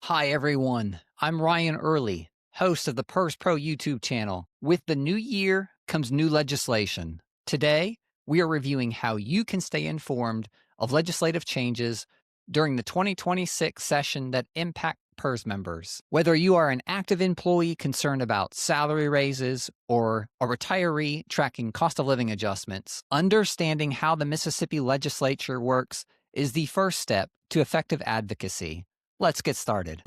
Hi, everyone. I'm Ryan Earley, host of the PERS Pro YouTube channel. With the new year comes new legislation. Today, we are reviewing how you can stay informed of legislative changes during the 2026 session that impact PERS members. Whether you are an active employee concerned about salary raises or a retiree tracking cost of living adjustments, understanding how the Mississippi legislature works is the first step to effective advocacy. Let's get started.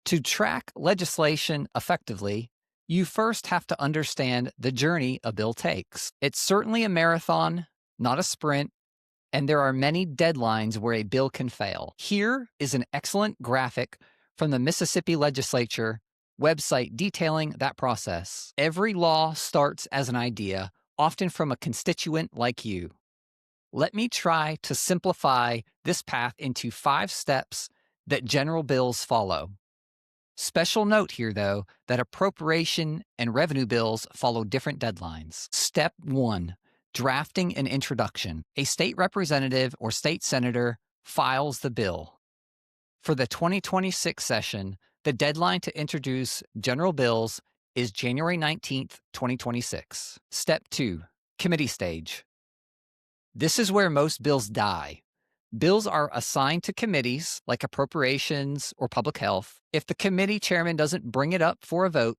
To track legislation effectively, you first have to understand the journey a bill takes. It's certainly a marathon, not a sprint, and there are many deadlines where a bill can fail. Here is an excellent graphic from the Mississippi Legislature website detailing that process. Every law starts as an idea, often from a constituent like you. Let me try to simplify this path into 5 steps that general bills follow. Special note here, though, that appropriation and revenue bills follow different deadlines. Step 1, drafting an introduction. A state representative or state senator files the bill. For the 2026 session, the deadline to introduce general bills is January 19th, 2026. Step 2, committee stage. This is where most bills die. Bills are assigned to committees like appropriations or public health. If the committee chairman doesn't bring it up for a vote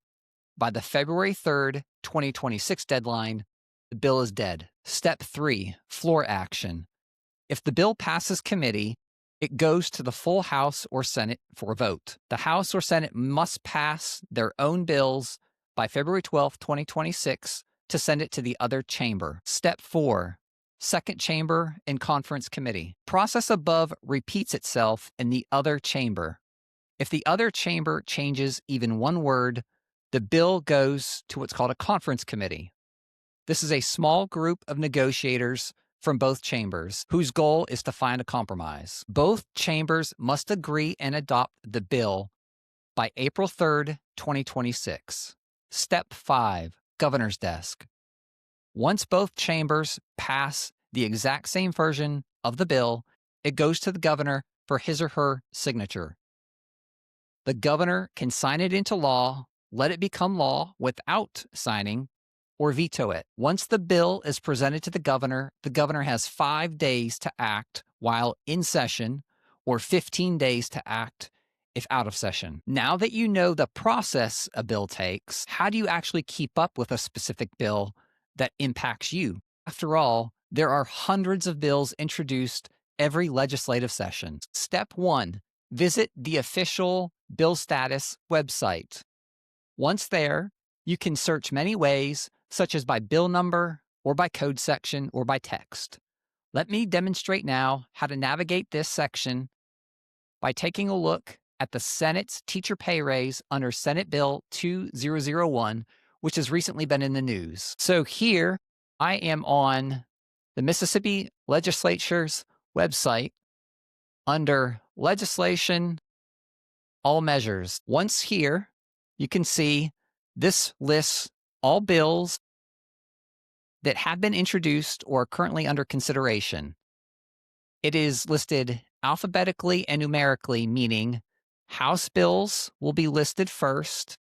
by the February 3rd, 2026 deadline, the bill is dead. Step 3, floor action. If the bill passes committee, it goes to the full House or Senate for a vote. The House or Senate must pass their own bills by February 12th, 2026 to send it to the other chamber. Step 4, second chamber and conference committee. Process above repeats itself in the other chamber. If the other chamber changes even one word, the bill goes to what's called a conference committee. This is a small group of negotiators from both chambers whose goal is to find a compromise. Both chambers must agree and adopt the bill by April 3rd, 2026. Step 5, governor's desk. Once both chambers pass the exact same version of the bill, it goes to the governor for his or her signature. The governor can sign it into law, let it become law without signing, or veto it. Once the bill is presented to the governor has 5 days to act while in session, or 15 days to act if out of session. Now that you know the process a bill takes, how do you actually keep up with a specific bill that impacts you? After all, there are hundreds of bills introduced every legislative session. Step 1, visit the official bill status website. Once there, you can search many ways, such as by bill number, or by code section, or by text. Let me demonstrate now how to navigate this section by taking a look at the Senate's teacher pay raise under Senate Bill 2001, which has recently been in the news. So here, I am on the Mississippi Legislature's website under Legislation, All Measures. Once here, you can see this lists all bills that have been introduced or are currently under consideration. It is listed alphabetically and numerically, meaning House bills will be listed first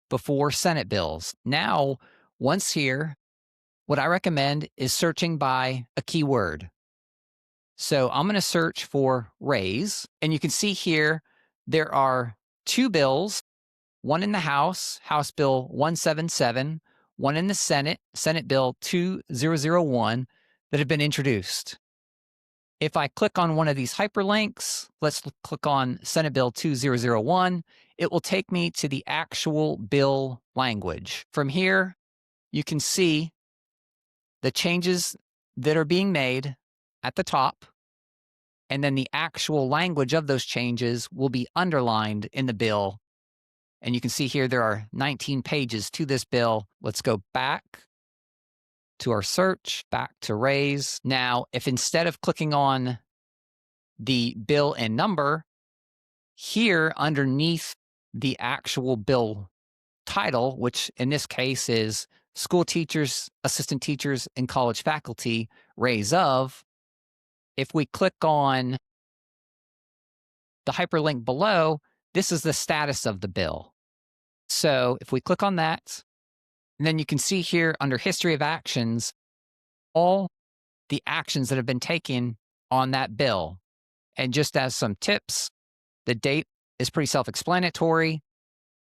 before Senate bills. Now, once here, what I recommend is searching by a keyword. So I'm going to search for raise, and you can see here there are 2 bills, one in the House, House Bill 177, one in the Senate, Senate Bill 2001, that have been introduced. If I click on one of these hyperlinks, let's click on Senate Bill 2001, it will take me to the actual bill language. From here, you can see the changes that are being made at the top, and then the actual language of those changes will be underlined in the bill. And you can see here there are 19 pages to this bill. Let's go back to our search, back to raise. Now, if instead of clicking on the bill and number, here underneath the actual bill title, which in this case is school teachers, assistant teachers, and college faculty raise of, if we click on the hyperlink below, this is the status of the bill. So if we click on that, and then you can see here under history of actions, all the actions that have been taken on that bill. And just as some tips, the date is pretty self-explanatory.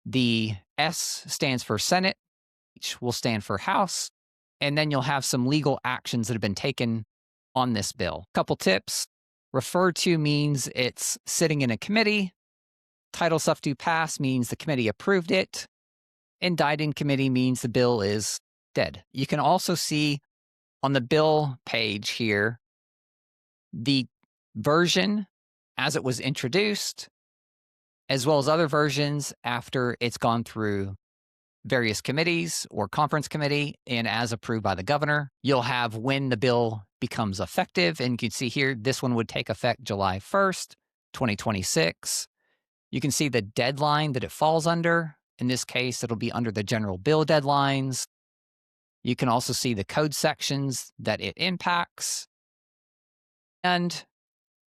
The S stands for Senate, H will stand for House, and then you'll have some legal actions that have been taken on this bill. Couple tips. Referred to means it's sitting in a committee. Title stuff to pass means the committee approved it. And died in committee means the bill is dead. You can also see on the bill page here the version as it was introduced, as well as other versions after it's gone through various committees or conference committee and as approved by the governor. You'll have when the bill becomes effective, and you can see here this one would take effect July 1st, 2026. You can see the deadline that it falls under. In this case, it'll be under the general bill deadlines. You can also see the code sections that it impacts. And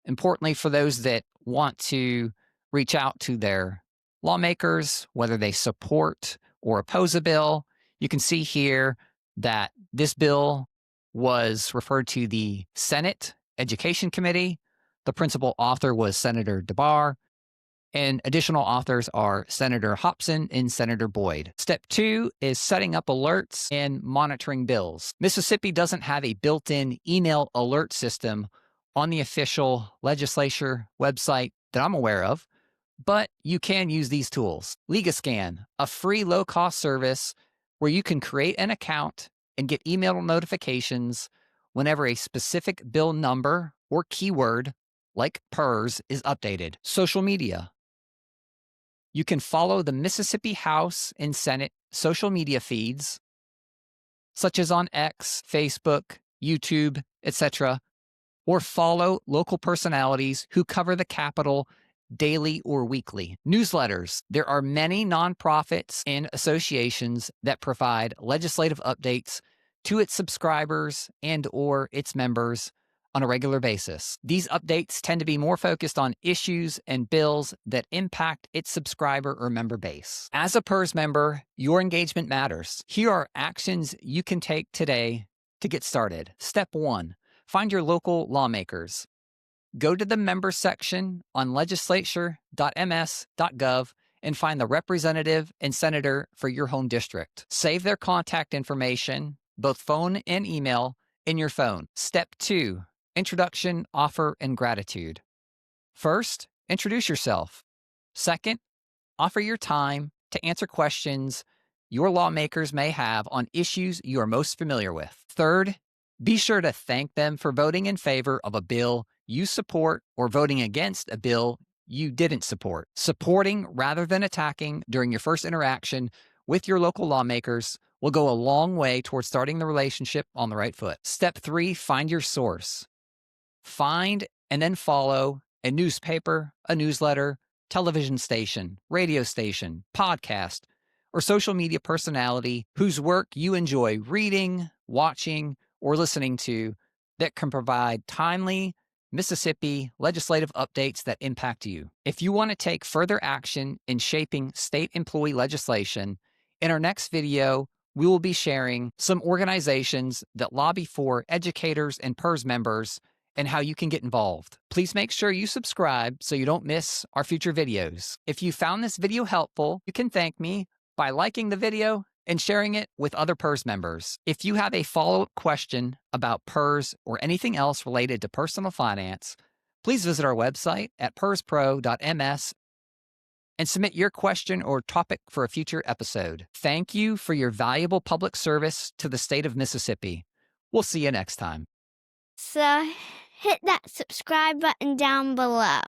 importantly, for those that want to reach out to their lawmakers, whether they support or oppose a bill, you can see here that this bill was referred to the Senate Education Committee. The principal author was Senator DeBar, and additional authors are Senator Hobson and Senator Boyd. Step 2 is setting up alerts and monitoring bills. Mississippi doesn't have a built-in email alert system on the official legislature website that I'm aware of, but you can use these tools. LegaScan, a free low-cost service where you can create an account and get email notifications whenever a specific bill number or keyword, like PERS, is updated. Social media. You can follow the Mississippi House and Senate social media feeds, such as on X, Facebook, YouTube, etc., or follow local personalities who cover the Capitol daily or weekly. Newsletters. There are many nonprofits and associations that provide legislative updates to its subscribers and or its members on a regular basis. These updates tend to be more focused on issues and bills that impact its subscriber or member base. As a PERS member, your engagement matters. Here are actions you can take today to get started. Step 1, find your local lawmakers. Go to the member section on legislature.ms.gov and find the representative and senator for your home district. Save their contact information, both phone and email, in your phone. Step 2, introduction, offer, and gratitude. First, introduce yourself. Second, offer your time to answer questions your lawmakers may have on issues you are most familiar with. Third, be sure to thank them for voting in favor of a bill you support or voting against a bill you didn't support. Supporting rather than attacking during your first interaction with your local lawmakers will go a long way towards starting the relationship on the right foot. Step 3, find your source. Find and then follow a newspaper, a newsletter, television station, radio station, podcast, or social media personality whose work you enjoy reading, watching, or listening to that can provide timely Mississippi legislative updates that impact you. If you want to take further action in shaping state employee legislation, in our next video, we will be sharing some organizations that lobby for educators and PERS members and how you can get involved. Please make sure you subscribe so you don't miss our future videos. If you found this video helpful, you can thank me by liking the video and sharing it with other PERS members. If you have a follow-up question about PERS or anything else related to personal finance, please visit our website at perspro.ms and submit your question or topic for a future episode. Thank you for your valuable public service to the state of Mississippi. We'll see you next time. So hit that subscribe button down below.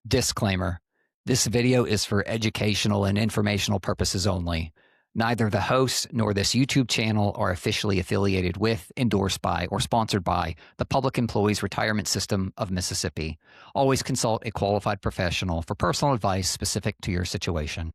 Disclaimer: this video is for educational and informational purposes only. Neither the host nor this YouTube channel are officially affiliated with, endorsed by, or sponsored by the Public Employees Retirement System of Mississippi. Always consult a qualified professional for personal advice specific to your situation.